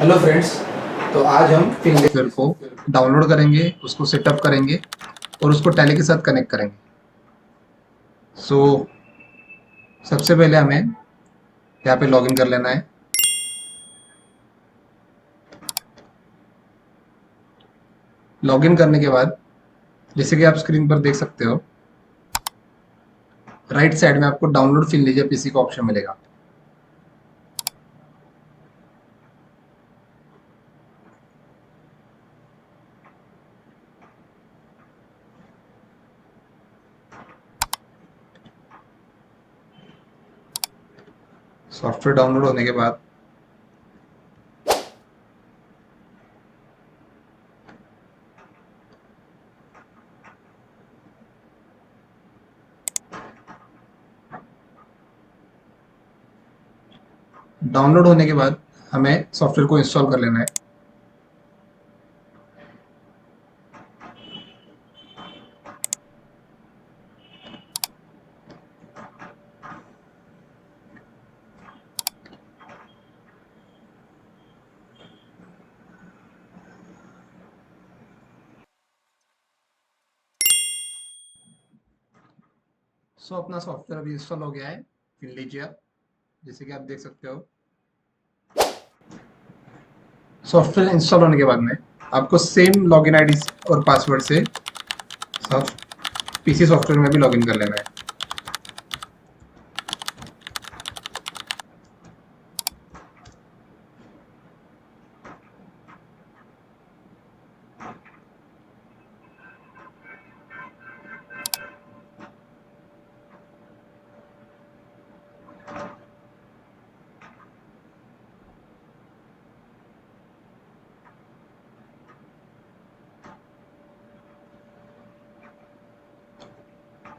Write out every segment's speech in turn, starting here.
Hello friends. तो आज हम सॉफ्टवेयर को डाउनलोड करेंगे, उसको सेटअप करेंगे और उसको टैली के साथ कनेक्ट करेंगे। सो सबसे पहले हमें यहाँ पे लॉगिन कर लेना है। लॉगिन करने के बाद जैसे कि आप स्क्रीन पर देख सकते हो, राइट साइड में आपको डाउनलोड फिल लीजिए पीसी का ऑप्शन मिलेगा। सॉफ्टवेयर डाउनलोड होने के बाद डाउनलोड होने के बाद हमें सॉफ्टवेयर को इंस्टॉल कर लेना है। सो अपना सॉफ्टवेयर अभी इंस्टॉल हो गया है, फिर लीजिए आप, जैसे कि आप देख सकते हो। सॉफ्टवेयर इंस्टॉल होने के बाद में आपको सेम लॉगिन आईडी और पासवर्ड से पीसी सॉफ्टवेयर में भी लॉगिन कर लेना है।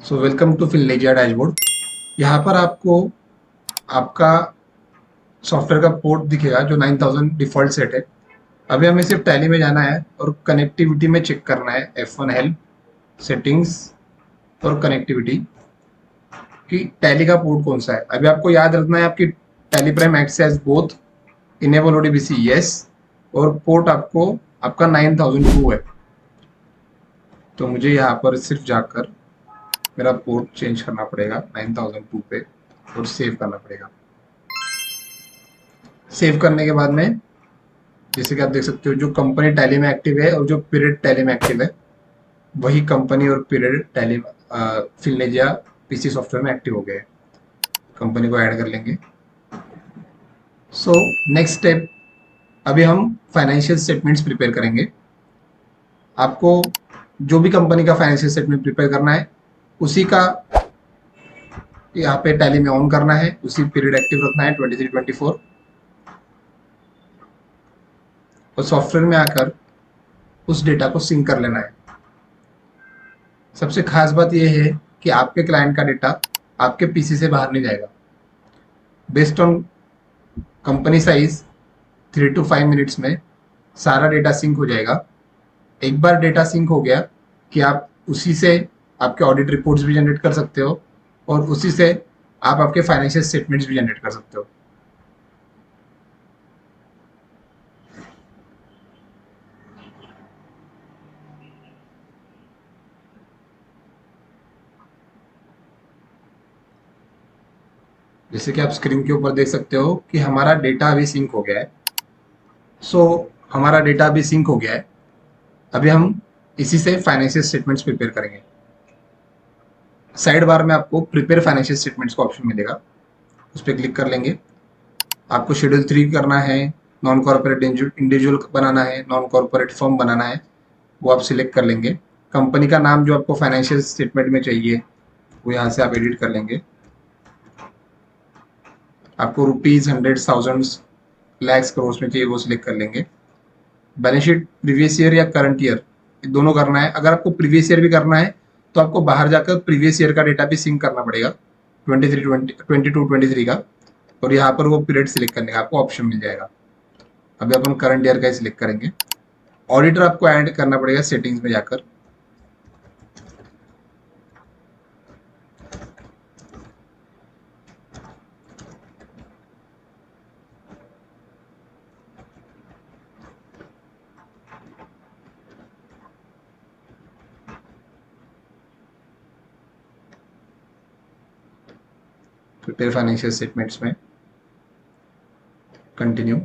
सो वेलकम टू फिनलेजिया डैशबोर्ड। यहाँ पर आपको आपका सॉफ्टवेयर का पोर्ट दिखेगा जो 9000 डिफॉल्ट सेट है। अभी हमें सिर्फ टैली में जाना है और कनेक्टिविटी में चेक करना है F1 हेल्प सेटिंग्स और कनेक्टिविटी कि टैली का पोर्ट कौन सा है। अभी आपको याद रखना है आपकी Tally Prime acts as both enable ODBC yes, और पोर्ट आपको आपका 9002 है। तो मुझे यहाँ पर सिर्फ जाकर मेरा पोर्ट चेंज करना पड़ेगा 9002 पे और सेव करना पड़ेगा। सेव करने के बाद में जैसे कि आप देख सकते हो, जो कंपनी टैली में एक्टिव है और जो पीरियड टैली में एक्टिव है वही कंपनी और पीरियड टैली फिलनेजिया पीसी सॉफ्टवेयर में एक्टिव हो गए। कंपनी को ऐड कर लेंगे। सो नेक्स्ट स्टेप, अभी हम फाइनेंशियल स्टेटमेंट्स प्रिपेयर करेंगे। आपको जो भी कंपनी का फाइनेंशियल स्टेटमेंट प्रिपेयर करना है उसी का यहाँ पे टैली में ऑन करना है, उसी पीरियड एक्टिव रखना है 23-24, और सॉफ्टवेयर में आकर उस डेटा को सिंक कर लेना है। सबसे खास बात यह है कि आपके क्लाइंट का डेटा आपके पीसी से बाहर नहीं जाएगा। Based on company size 3 to 5 minutes में सारा डेटा सिंक हो जाएगा। एक बार डेटा सिंक हो गया कि आप उसी से आपके ऑडिट रिपोर्ट्स भी जनरेट कर सकते हो और उसी से आप आपके फाइनेंशियल स्टेटमेंट्स भी जनरेट कर सकते हो। जैसे कि आप स्क्रीन के ऊपर देख सकते हो कि हमारा डेटा अभी सिंक हो गया है। सो हमारा डेटा अभी सिंक हो गया है। अभी हम इसी से फाइनेंशियल स्टेटमेंट्स प्रिपेयर करेंगे। साइड बार में आपको प्रिपेयर फाइनेंशियल स्टेटमेंट्स का ऑप्शन मिलेगा, उस पर क्लिक कर लेंगे। आपको शेड्यूल 3 करना है, नॉन कॉर्पोरेट इंडिविजुअल बनाना है, नॉन कॉर्पोरेट फर्म बनाना है, वो आप सिलेक्ट कर लेंगे। कंपनी का नाम जो आपको फाइनेंशियल स्टेटमेंट में चाहिए वो यहाँ से आप एडिट कर लेंगे। आपको rupees, hundred, thousands, lakhs, crore में चाहिए वो सिलेक्ट कर लेंगे। बैलेंस शीट प्रीवियस ईयर या करंट ईयर दोनों करना है। अगर आपको प्रीवियस ईयर भी करना है तो आपको बाहर जाकर प्रीवियस ईयर का डेटा भी सिंक करना पड़ेगा, 22-23 का, और यहाँ पर वो पीरियड सिलेक्ट करने का आपको ऑप्शन मिल जाएगा। अभी अपन करंट ईयर का ही सिलेक्ट करेंगे। ऑडिटर आपको ऐड करना पड़ेगा सेटिंग्स में जाकर। प्रिपेयर फाइनेंशियल स्टेटमेंट्स में कंटिन्यू।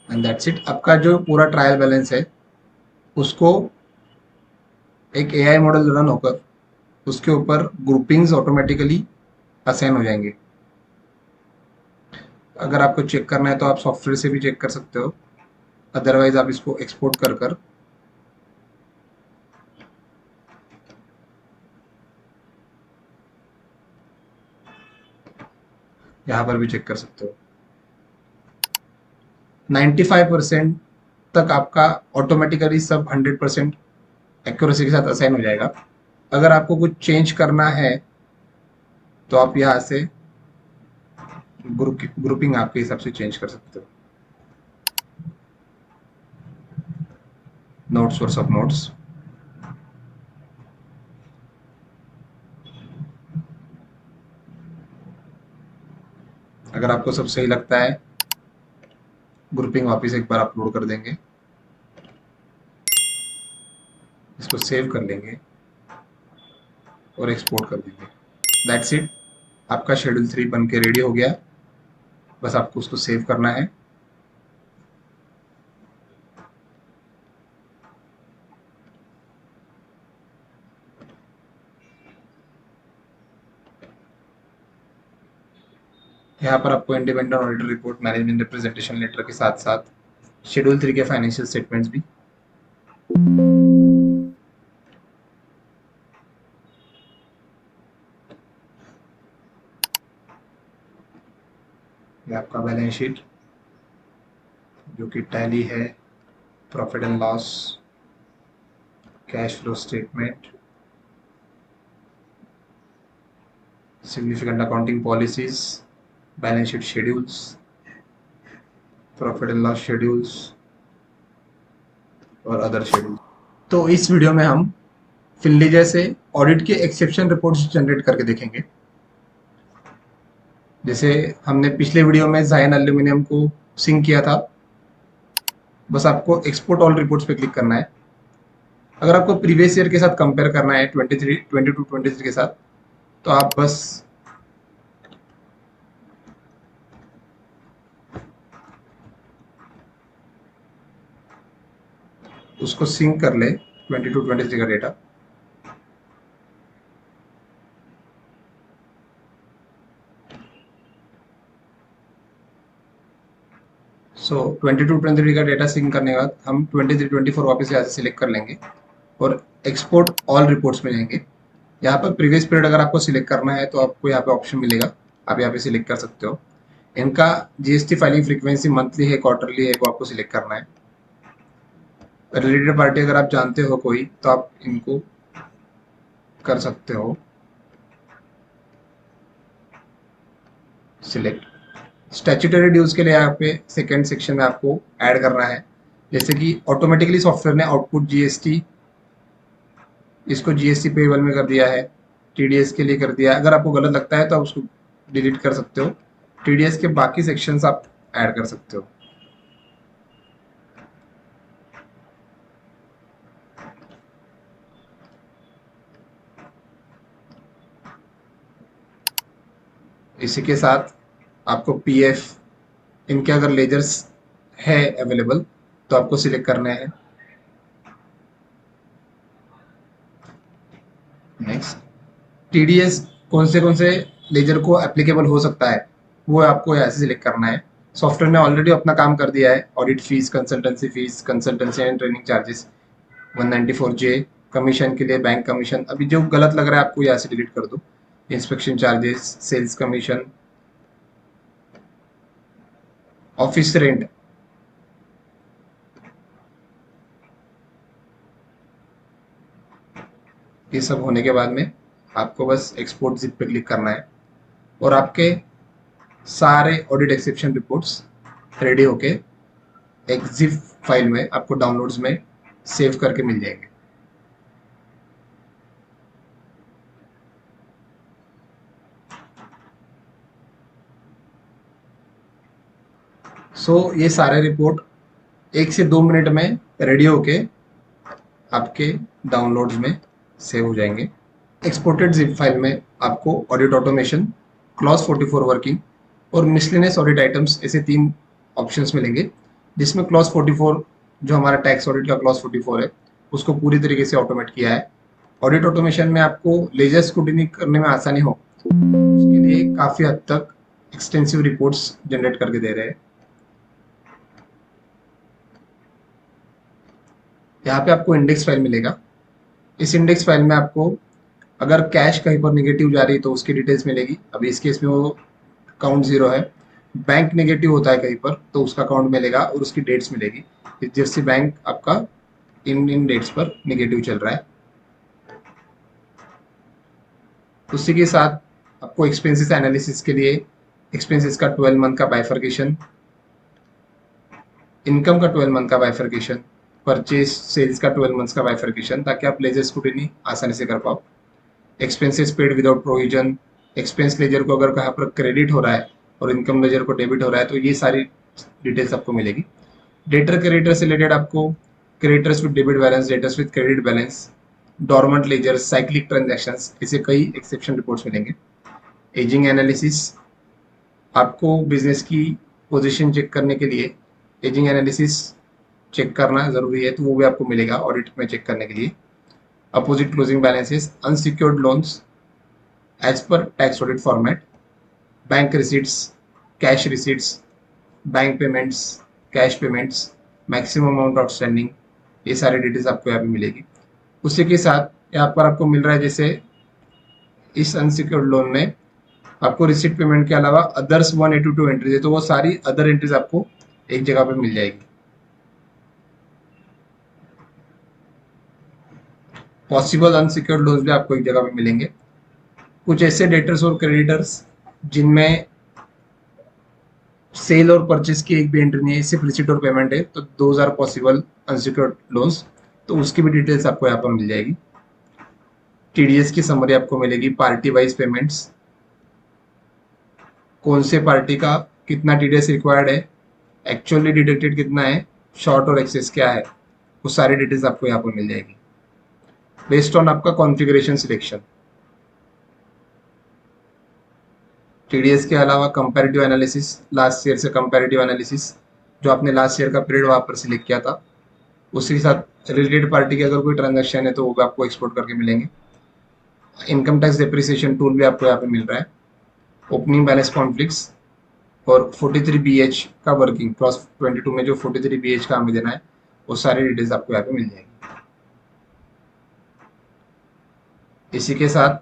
And that's it. आपका जो पूरा ट्रायल बैलेंस है उसको एक एआई मॉडल रन होकर उसके ऊपर ग्रुपिंग्स ऑटोमेटिकली असाइन हो जाएंगे। अगर आपको चेक करना है तो आप सॉफ्टवेयर से भी चेक कर सकते हो, अदरवाइज आप इसको एक्सपोर्ट कर कर यहाँ पर भी चेक कर सकते हो। 95% तक आपका ऑटोमेटिकली सब 100% एक्यूरेसी के साथ असाइन हो जाएगा। अगर आपको कुछ चेंज करना है तो आप यहाँ से ग्रुपिंग आपके हिसाब से चेंज कर सकते हो। नोट्स और सब नोट्स, अगर आपको सब सही लगता है ग्रुपिंग वापस एक बार अपलोड कर देंगे, इसको सेव कर लेंगे और एक्सपोर्ट कर देंगे। दैट्स इट, आपका शेड्यूल 3 बन के रेडी हो गया। बस आपको उसको सेव करना है। यहाँ पर आपको independent auditor report, management representation letter के साथ साथ शेड्यूल 3 के फाइनेंशियल स्टेटमेंट्स भी। ये आपका बैलेंस शीट जो कि टैली है, profit and loss, cash flow statement, significant accounting policies, balance sheet schedules, profit and loss schedules और अदर शेड्यूल। तो इस वीडियो में हम फिनलीजर से ऑडिट के एक्सेप्शन रिपोर्ट्स जनरेट करके देखेंगे। जैसे हमने पिछले वीडियो में जायन एल्यूमिनियम को सिंक किया था, बस आपको एक्सपोर्ट ऑल रिपोर्ट्स पे क्लिक करना है। अगर आपको प्रीवियस ईयर के साथ कंपेयर करना है 22-23 के साथ, तो आप बस उसको सिंक कर ले 22-23 का डेटा। सो 22-23 का डेटा सिंक करने के बाद हम 23-24 वापस यहाँ से सिलेक्ट कर लेंगे और एक्सपोर्ट ऑल रिपोर्ट्स में जाएंगे। यहाँ पर प्रीवियस पीरियड अगर आपको सिलेक्ट करना है तो आपको यहाँ पे ऑप्शन मिलेगा, आप यहाँ पे सिलेक्ट कर सकते हो। इनका जीएसटी फाइलिंग फ्रीक्वेंसी मंथली है, क्वार्टरली है, वो आपको सिलेक्ट करना है। रिलेटेड पार्टी अगर आप जानते हो कोई तो आप इनको कर सकते हो सिलेक्ट। स्टैट्यूटरी ड्यूज के लिए यहाँ पे सेकेंड सेक्शन में आपको ऐड करना है, जैसे कि ऑटोमेटिकली सॉफ्टवेयर ने आउटपुट जीएसटी इसको जीएसटी पेबल में कर दिया है, टीडीएस के लिए कर दिया है। अगर आपको गलत लगता है तो आप उसको डिलीट कर सकते हो। टीडीएस के बाकी सेक्शंस आप ऐड कर सकते हो। इसी के साथ आपको पीएफ इनके अगर लेजर्स है अवेलेबल तो आपको सिलेक्ट करना है। नेक्स्ट, टीडीएस कौन से लेजर को एप्लीकेबल हो सकता है वो आपको यहाँ से सिलेक्ट करना है। सॉफ्टवेयर ने ऑलरेडी अपना काम कर दिया है। Audit fees, consultancy and training charges 194J, commission के लिए बैंक कमीशन, अभी जो गलत लग रहा है आपको यहाँ से डिलीट कर दो। Inspection charges, sales commission, office rent, ये सब होने के बाद में आपको बस एक्सपोर्ट जिप पे क्लिक करना है और आपके सारे ऑडिट एक्सेप्शन रिपोर्ट्स रेडी होके एक जिप फाइल में आपको डाउनलोड्स में सेव करके मिल जाएंगे। सो ये सारे रिपोर्ट 1 से 2 मिनट में रेडी होके आपके डाउनलोड्स में सेव हो जाएंगे। एक्सपोर्टेड जिप फाइल में आपको ऑडिट ऑटोमेशन, क्लॉज 44 वर्किंग और मिसलेनियस ऑडिट आइटम्स ऐसे 3 ऑप्शंस मिलेंगे, जिसमें क्लॉज 44 जो हमारा टैक्स ऑडिट का क्लॉज 44 है उसको पूरी तरीके से ऑटोमेट किया है। ऑडिट ऑटोमेशन में आपको लेजर स्क्रूटिनी करने में आसानी हो उसके लिए काफ़ी हद तक एक्सटेंसिव रिपोर्ट्स जनरेट करके दे रहे हैं। यहाँ पे आपको इंडेक्स फाइल मिलेगा। इस इंडेक्स फाइल में आपको अगर कैश कहीं पर नेगेटिव जा रही है तो उसकी डिटेल्स मिलेगी। अभी इस केस में वो काउंट 0 है। बैंक नेगेटिव होता है कहीं पर तो उसका काउंट मिलेगा और उसकी डेट्स मिलेगी, जैसे बैंक आपका इन डेट्स पर नेगेटिव चल रहा है। उसी के साथ आपको एक्सपेंसेस एनालिसिस के लिए एक्सपेंसेस का 12 मंथ का बाइफर्केशन, इनकम का 12 मंथ का बाइफर्केशन, परचेज सेल्स का 12 मंथ्स का बाइफर्केशन, ताकि आप लेजर स्क्रूटिनी आसानी से कर पाओ। Expenses paid without provision, expense ledger को अगर कहाँ पर क्रेडिट हो रहा है और इनकम लेजर को डेबिट हो रहा है तो ये सारी डिटेल्स आपको मिलेगी। डेटर क्रेडिटर से रिलेटेड आपको creditors with debit balance, debtors with credit balance, dormant ledger, cyclic transactions, ऐसे कई एक्सेप्शन रिपोर्ट्स मिलेंगे। एजिंग एनालिसिस, आपको बिजनेस की पोजीशन चेक करने के लिए एजिंग एनालिसिस चेक करना ज़रूरी है तो वो भी आपको मिलेगा ऑडिट में चेक करने के लिए। Opposite closing balances, unsecured loans as per tax audit format, bank receipts, cash receipts, bank payments, cash payments, maximum amount outstanding, ये सारी डिटेल्स आपको यहाँ पे मिलेगी। उसी के साथ यहाँ पर आपको मिल रहा है, जैसे इस अनसिक्योर्ड लोन में आपको रिसीट पेमेंट के अलावा अदर्स 182 एंट्रीज है तो वो सारी अदर एंट्रीज आपको एक जगह पे मिल जाएगी। पॉसिबल अनसिक्योर्ड लोन्स भी आपको एक जगह पे मिलेंगे। कुछ ऐसे डेटर्स और क्रेडिटर्स जिनमें सेल और परचेस की एक भी एंट्री नहीं है, सिर्फ रिसीट और पेमेंट है, तो 2000 पॉसिबल अनसिक्योर्ड लोन्स, तो उसकी भी डिटेल्स आपको यहाँ पर मिल जाएगी। टीडीएस की समरी आपको मिलेगी, पार्टी वाइज पेमेंट्स, कौन से पार्टी का कितना टीडीएस रिक्वायर्ड है, एक्चुअली डिडक्टेड कितना है, शॉर्ट और एक्सेस क्या है, वो सारी डिटेल्स आपको यहाँ पर मिल जाएगी बेस्ड ऑन आपका कॉन्फ़िगरेशन सिलेक्शन। टीडीएस के अलावा कंपैरेटिव एनालिसिस, लास्ट ईयर से कंपैरेटिव एनालिसिस, जो आपने लास्ट ईयर का पीरियड वहाँ पर सिलेक्ट किया था, उसी के साथ रिलेटेड पार्टी की अगर कोई ट्रांजैक्शन है तो वो भी आपको एक्सपोर्ट करके मिलेंगे। इनकम टैक्स डेप्रिसिएशन टूल भी आपको यहाँ पे मिल रहा है। ओपनिंग बैलेंस कॉन्फ्लिक्ट्स और 43BH का वर्किंग, क्लॉज 22 में जो 43BH का हमें देना है वो सारी डिटेल्स आपको यहाँ पे मिल जाएगी। इसी के साथ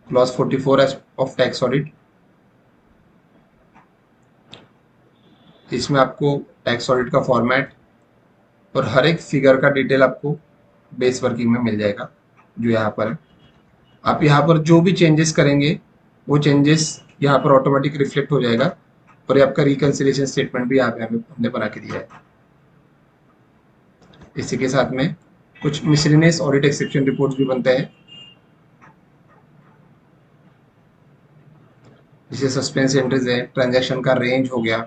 क्लॉज 44 ऑफ टैक्स ऑडिट, इसमें आपको टैक्स ऑडिट का फॉर्मेट और हर एक फिगर का डिटेल आपको बेस वर्किंग में मिल जाएगा जो यहाँ पर है। आप यहाँ पर जो भी चेंजेस करेंगे वो चेंजेस यहाँ पर ऑटोमेटिक रिफ्लेक्ट हो जाएगा और ये आपका रिकंसिलिएशन स्टेटमेंट भी यहाँ पे हमने बना के दिया है। इसी के साथ में कुछ मिसलेनियस ऑडिट एक्सेप्शन रिपोर्ट्स भी बनते हैं, जैसे सस्पेंस एंट्रीज है, ट्रांजैक्शन का रेंज हो गया,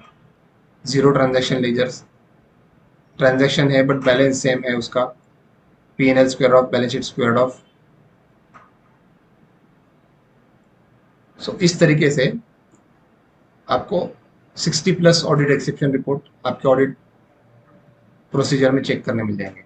जीरो ट्रांजैक्शन लेजर्स, ट्रांजैक्शन है बट बैलेंस सेम है उसका, P&L square off, balance sheet square off. So इस तरीके से आपको 60+ ऑडिट एक्सेप्शन रिपोर्ट आपके ऑडिट प्रोसीजर में चेक करने मिल जाएंगे।